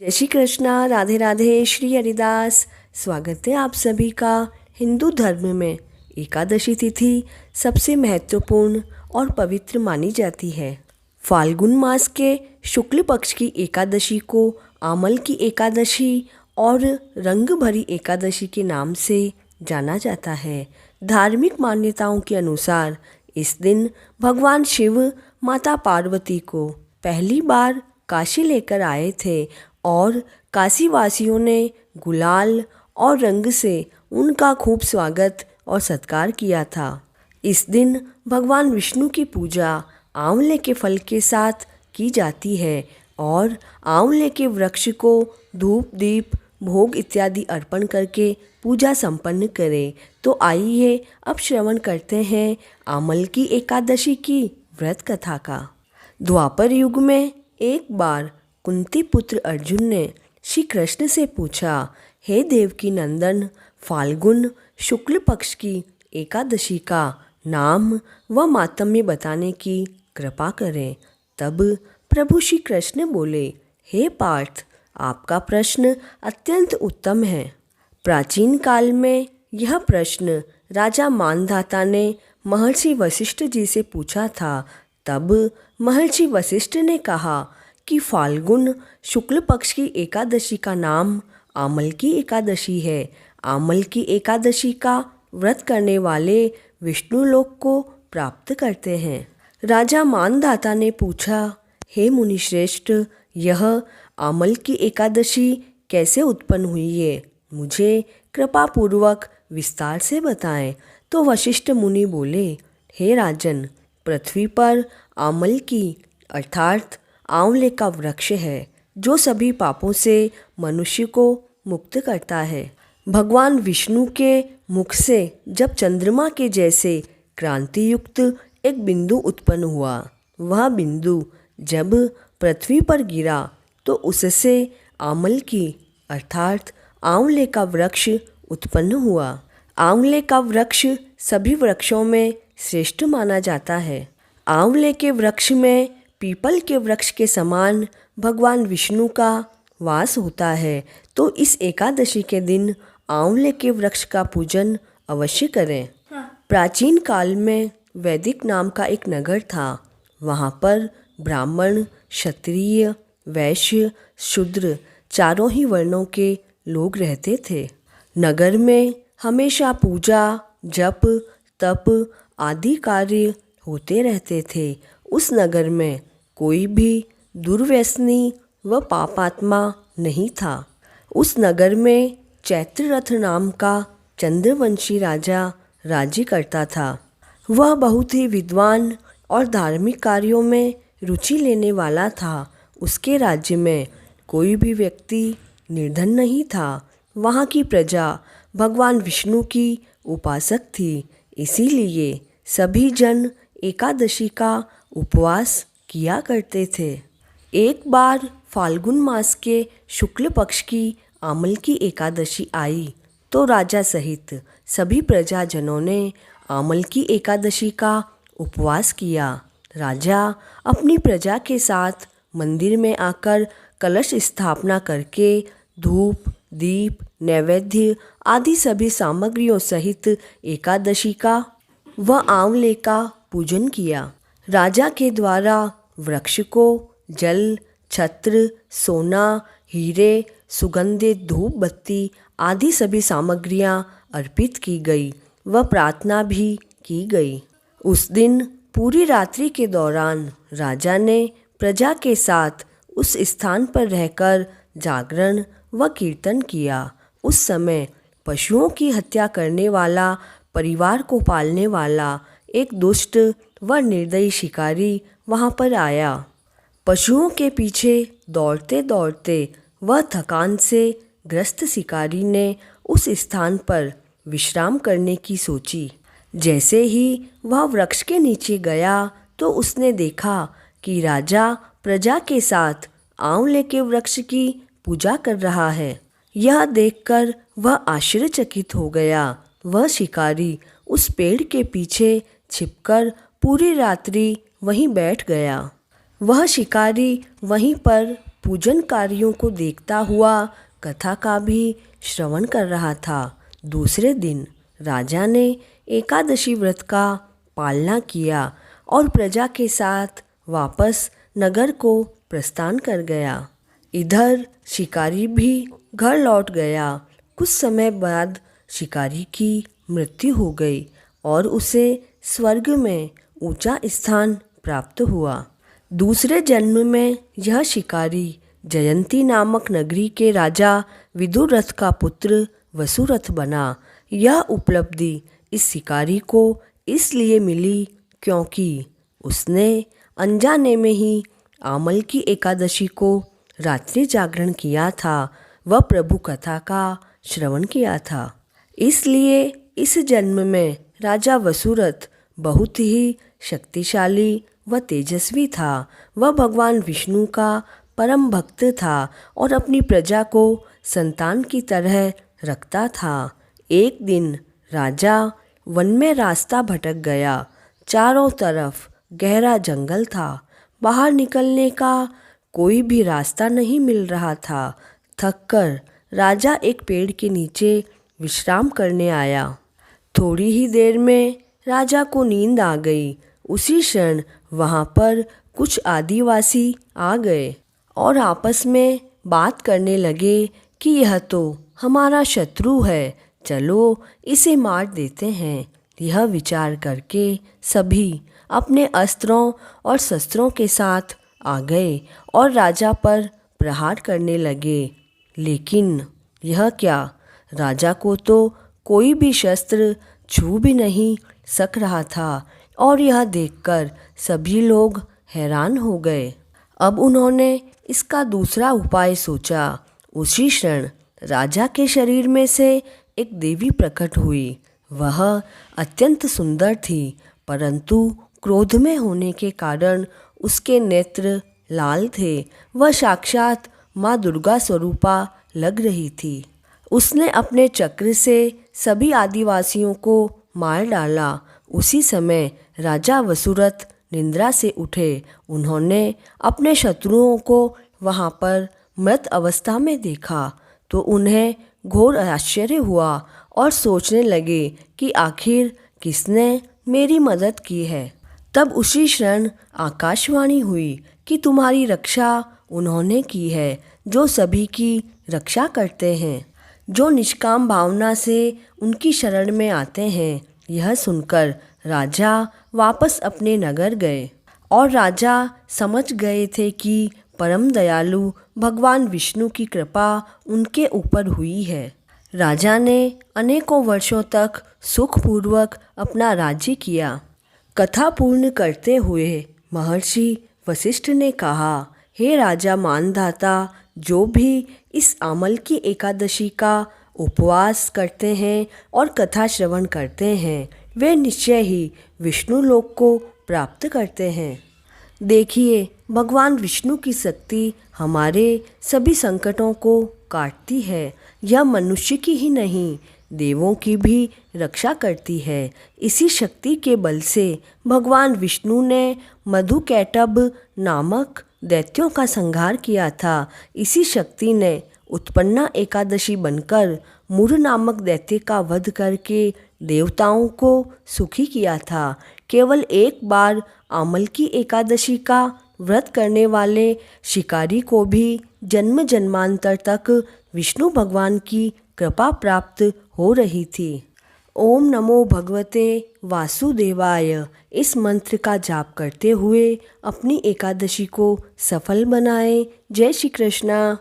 जय श्री कृष्णा, राधे राधे, श्री हरिदास। स्वागत है आप सभी का। हिंदू धर्म में एकादशी तिथि सबसे महत्वपूर्ण और पवित्र मानी जाती है। फाल्गुन मास के शुक्ल पक्ष की एकादशी को आमल की एकादशी और रंग भरी एकादशी के नाम से जाना जाता है। धार्मिक मान्यताओं के अनुसार इस दिन भगवान शिव माता पार्वती को पहली बार काशी लेकर आए थे और काशीवासियों ने गुलाल और रंग से उनका खूब स्वागत और सत्कार किया था। इस दिन भगवान विष्णु की पूजा आंवले के फल के साथ की जाती है और आंवले के वृक्ष को धूप दीप भोग इत्यादि अर्पण करके पूजा संपन्न करें। तो आइए अब श्रवण करते हैं आमल की एकादशी की व्रत कथा का। द्वापर युग में एक बार कुंती पुत्र अर्जुन ने श्री कृष्ण से पूछा, हे देवकी नंदन, फाल्गुन शुक्ल पक्ष की एकादशी का नाम व मातम्य बताने की कृपा करें। तब प्रभु श्री कृष्ण बोले, हे पार्थ, आपका प्रश्न अत्यंत उत्तम है। प्राचीन काल में यह प्रश्न राजा मानधाता ने महर्षि वशिष्ठ जी से पूछा था। तब महर्षि वशिष्ठ ने कहा कि फाल्गुन शुक्ल पक्ष की एकादशी का नाम आमल की एकादशी है। आमल की एकादशी का व्रत करने वाले विष्णु लोक को प्राप्त करते हैं। राजा मानधाता ने पूछा, हे मुनिश्रेष्ठ, यह आमल की एकादशी कैसे उत्पन्न हुई है? मुझे कृपा पूर्वक विस्तार से बताएं। तो वशिष्ठ मुनि बोले, हे राजन, पृथ्वी पर आमल की अर्थात आंवले का वृक्ष है जो सभी पापों से मनुष्य को मुक्त करता है। भगवान विष्णु के मुख से जब चंद्रमा के जैसे क्रांति युक्त एक बिंदु उत्पन्न हुआ, वह बिंदु जब पृथ्वी पर गिरा तो उससे आमल की अर्थात आंवले का वृक्ष उत्पन्न हुआ। आंवले का वृक्ष सभी वृक्षों में श्रेष्ठ माना जाता है। आंवले के वृक्ष में पीपल के वृक्ष के समान भगवान विष्णु का वास होता है। तो इस एकादशी के दिन आंवले के वृक्ष का पूजन अवश्य करें। प्राचीन काल में वैदिक नाम का एक नगर था। वहाँ पर ब्राह्मण, क्षत्रिय, वैश्य, शूद्र चारों ही वर्णों के लोग रहते थे। नगर में हमेशा पूजा, जप, तप आदि कार्य होते रहते थे। उस नगर में कोई भी दुर्व्यसनी व पापात्मा नहीं था। उस नगर में चैत्ररथ नाम का चंद्रवंशी राजा राज्य करता था। वह बहुत ही विद्वान और धार्मिक कार्यों में रुचि लेने वाला था। उसके राज्य में कोई भी व्यक्ति निर्धन नहीं था। वहाँ की प्रजा भगवान विष्णु की उपासक थी। इसीलिए सभी जन एकादशी का उपवास किया करते थे। एक बार फाल्गुन मास के शुक्ल पक्ष की आमल की एकादशी आई तो राजा सहित सभी प्रजाजनों ने आमल की एकादशी का उपवास किया। राजा अपनी प्रजा के साथ मंदिर में आकर कलश स्थापना करके धूप, दीप, नैवेद्य आदि सभी सामग्रियों सहित एकादशी का व आंवले का पूजन किया। राजा के द्वारा वृक्ष को जल, छत्र, सोना, हीरे, सुगंधित धूप बत्ती आदि सभी सामग्रियां अर्पित की गई व प्रार्थना भी की गई। उस दिन पूरी रात्रि के दौरान राजा ने प्रजा के साथ उस स्थान पर रहकर जागरण व कीर्तन किया। उस समय पशुओं की हत्या करने वाला, परिवार को पालने वाला एक दुष्ट व निर्दयी शिकारी वहाँ पर आया। पशुओं के पीछे दौड़ते दौड़ते वह थकान से ग्रस्त शिकारी ने उस स्थान पर विश्राम करने की सोची। जैसे ही वह वृक्ष के नीचे गया तो उसने देखा कि राजा प्रजा के साथ आंवले के वृक्ष की पूजा कर रहा है। यह देखकर वह आश्चर्यचकित हो गया। वह शिकारी उस पेड़ के पीछे छिपकर पूरी रात्रि वहीं बैठ गया। वह शिकारी वहीं पर पूजन कार्यों को देखता हुआ कथा का भी श्रवण कर रहा था। दूसरे दिन राजा ने एकादशी व्रत का पालना किया और प्रजा के साथ वापस नगर को प्रस्थान कर गया। इधर शिकारी भी घर लौट गया। कुछ समय बाद शिकारी की मृत्यु हो गई और उसे स्वर्ग में ऊंचा स्थान प्राप्त हुआ। दूसरे जन्म में यह शिकारी जयंती नामक नगरी के राजा विदुरथ का पुत्र वसुरथ बना। यह उपलब्धि इस शिकारी को इसलिए मिली क्योंकि उसने अनजाने में ही आमल की एकादशी को रात्रि जागरण किया था व प्रभु कथा का श्रवण किया था। इसलिए इस जन्म में राजा वसुरथ बहुत ही शक्तिशाली व तेजस्वी था। वह भगवान विष्णु का परम भक्त था और अपनी प्रजा को संतान की तरह रखता था। एक दिन राजा वन में रास्ता भटक गया। चारों तरफ गहरा जंगल था। बाहर निकलने का कोई भी रास्ता नहीं मिल रहा था। थककर राजा एक पेड़ के नीचे विश्राम करने आया। थोड़ी ही देर में राजा को नींद आ गई। उसी क्षण वहाँ पर कुछ आदिवासी आ गए और आपस में बात करने लगे कि यह तो हमारा शत्रु है, चलो इसे मार देते हैं। यह विचार करके सभी अपने अस्त्रों और शस्त्रों के साथ आ गए और राजा पर प्रहार करने लगे। लेकिन यह क्या, राजा को तो कोई भी शस्त्र छू भी नहीं सक रहा था और यह देखकर सभी लोग हैरान हो गए। अब उन्होंने इसका दूसरा उपाय सोचा। उसी क्षण राजा के शरीर में से एक देवी प्रकट हुई। वह अत्यंत सुंदर थी, परंतु क्रोध में होने के कारण उसके नेत्र लाल थे। वह साक्षात माँ दुर्गा स्वरूपा लग रही थी। उसने अपने चक्र से सभी आदिवासियों को मार डाला। उसी समय राजा वसुरथ निद्रा से उठे। उन्होंने अपने शत्रुओं को वहाँ पर मृत अवस्था में देखा तो उन्हें घोर आश्चर्य हुआ और सोचने लगे कि आखिर किसने मेरी मदद की है। तब उसी क्षण आकाशवाणी हुई कि तुम्हारी रक्षा उन्होंने की है जो सभी की रक्षा करते हैं, जो निष्काम भावना से उनकी शरण में आते हैं। यह सुनकर राजा वापस अपने नगर गए और राजा समझ गए थे कि परम दयालु भगवान विष्णु की कृपा उनके ऊपर हुई है। राजा ने अनेकों वर्षों तक सुखपूर्वक अपना राज्य किया। कथा पूर्ण करते हुए महर्षि वशिष्ठ ने कहा, हे राजा मानधाता, जो भी इस आमल की एकादशी का उपवास करते हैं और कथा श्रवण करते हैं वे निश्चय ही विष्णु लोक को प्राप्त करते हैं। देखिए, भगवान विष्णु की शक्ति हमारे सभी संकटों को काटती है। यह मनुष्य की ही नहीं, देवों की भी रक्षा करती है। इसी शक्ति के बल से भगवान विष्णु ने मधुकैटभ नामक दैत्यों का संहार किया था। इसी शक्ति ने उत्पन्ना एकादशी बनकर मुर नामक दैत्य का वध करके देवताओं को सुखी किया था। केवल एक बार आमल की एकादशी का व्रत करने वाले शिकारी को भी जन्म जन्मांतर तक विष्णु भगवान की कृपा प्राप्त हो रही थी। ओम नमो भगवते वासुदेवाय इस मंत्र का जाप करते हुए अपनी एकादशी को सफल बनाएं। जय श्री कृष्णा।